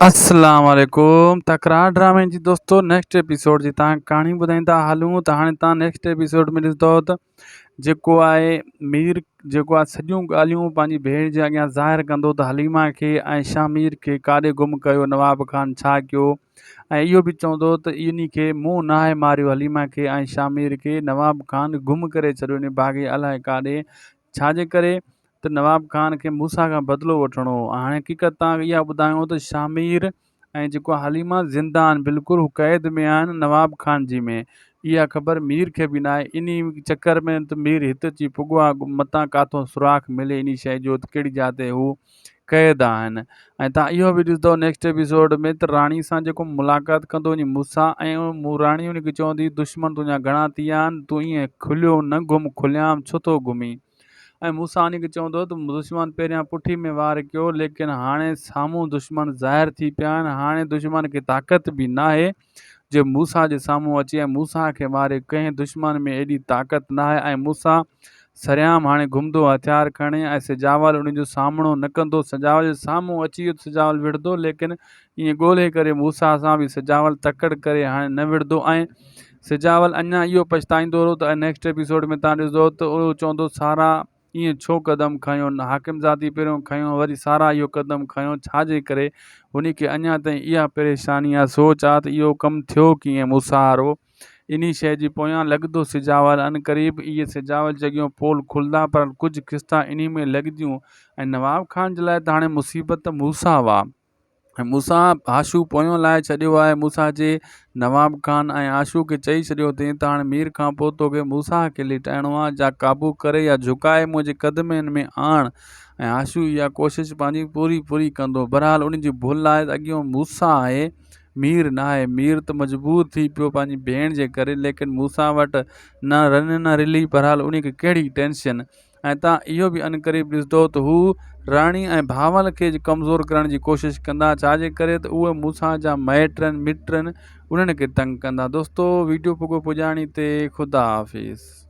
अस्सलाम वालेकुम। तकरार ड्रामे जी दोस्तों नेक्स्ट एपिसोड जी तव्हांखे कहाणी ॿुधाईंदा हलूं त हाणे तव्हां नेक्स्ट एपिसोड में ॾिसंदव त जेको आहे मीर जेको आहे सॼियूं ॻाल्हियूं पंहिंजी भेण जे अॻियां ज़ाहिर कंदो त हलीमा खे ऐं शामिर खे काॾे गुम कयो, नवाब खान छा कयो, ऐं इहो बि चवंदो त इन खे मूं नाहे मारियो हलीमा खे ऐं शामिर खे, नवाब खान गुम करे छॾियो इन भागे अलाए काॾे छाजे करे त नवाब खान खे मूसा खां बदिलो वठिणो हो। हाणे हक़ीक़त तव्हांखे इहा ॿुधायूं त शामिर ऐं जेको आहे हलीमा ज़िंदा आहिनि, बिल्कुलु हू क़ैद में आहिनि नवाब खान जी में। इहा ख़बर मीर खे बि न आहे। इन चकर में त मीर हिते अची पुॻो आहे, मतां काथों सुराख मिले इन शइ जो त कहिड़ी जाइ ते हू क़ैद आहिनि। ऐं तव्हां इहो बि ॾिसंदव नेक्स्ट एपिसोड में त राणी सां जेको मुलाक़ात कंदो वञी मूसा, ऐं राणी उनखे चवंदी दुश्मन तुंहिंजा घणा थी विया आहिनि, तूं ईअं खुलियो न घुम, खुलियाम छो थो घुमी। ऐं मूसा उन खे चवंदो त दुश्मन पहिरियां पुठी में वार कयो, लेकिन हाणे साम्हूं दुश्मन ज़ाहिर थी पिया आहिनि, हाणे दुश्मन खे ताक़त बि न आहे जे मूसा जे साम्हूं अचे ऐं मूसा खे मारे। कंहिं दुश्मन में एॾी ताक़त न आहे ऐं मूसा सरियाम हाणे घुमंदो हथियार खणे ऐं सिजावल उनजो सामनो न कंदो। सिजावल जे साम्हूं अची वियो सिजावल विढ़ंदो, लेकिन ईअं ॻोल्हे करे मूसा सां बि सिजावल तकड़ करे हाणे न विढ़ंदो। ऐं सिजावल अञा इहो पछताईंदो रहो त नेक्स्ट एपिसोड में तव्हां ॾिसंदव त उहो चवंदो सारा ईअं छो क़दम खयों, हाकिमज़ादी पहिरियों खयों, वरी सारा इहो क़दम खयों छाजे करे। उन खे अञा ताईं इहा परेशानी आहे, सोच आहे त इहो कमु थियो कीअं मूसा वारो। इन शइ जी पोयां लॻंदो सिजावल अनक़रीब इहे सिजावल जॻहियूं पोल खुलंदा, पर कुझु किस्ता इन में लॻंदियूं। ऐं नवाब खान जे लाइ त हाणे मुसीबत मूसा हुआ, ऐं मूसा आशू पोयों लाइ छॾियो आहे। मूसा जे नवाब खान ऐं आशू खे चई छॾियो अथई त हाणे मीर खां पोइ तोखे मूसा खे लिटाइणो आहे, जा क़ाबू करे या झुकाए मुंहिंजे क़दमनि में आण। ऐं आशू इहा कोशिशि पंहिंजी पूरी कंदो। बहरहाल उनजी भुल आहे त अॻियों मूसा आहे, मीर न आहे। मीर त मजबूर थी पियो पंहिंजी भेण जे करे, लेकिन मूसा वटि न रन न रिली। बहरहाल उनखे कहिड़ी टेंशन। ऐं तव्हां इहो बि अनक़रीब ॾिसंदो त हू राणी ऐं भावल खे कमज़ोर करण जी कोशिशि कंदा, छाजे करे त उहे मूसा जा माइट आहिनि, मिट आहिनि, उन्हनि खे तंग कंदा। दोस्तो वीडियो पुॼाणी ते ख़ुदा हाफ़िज़।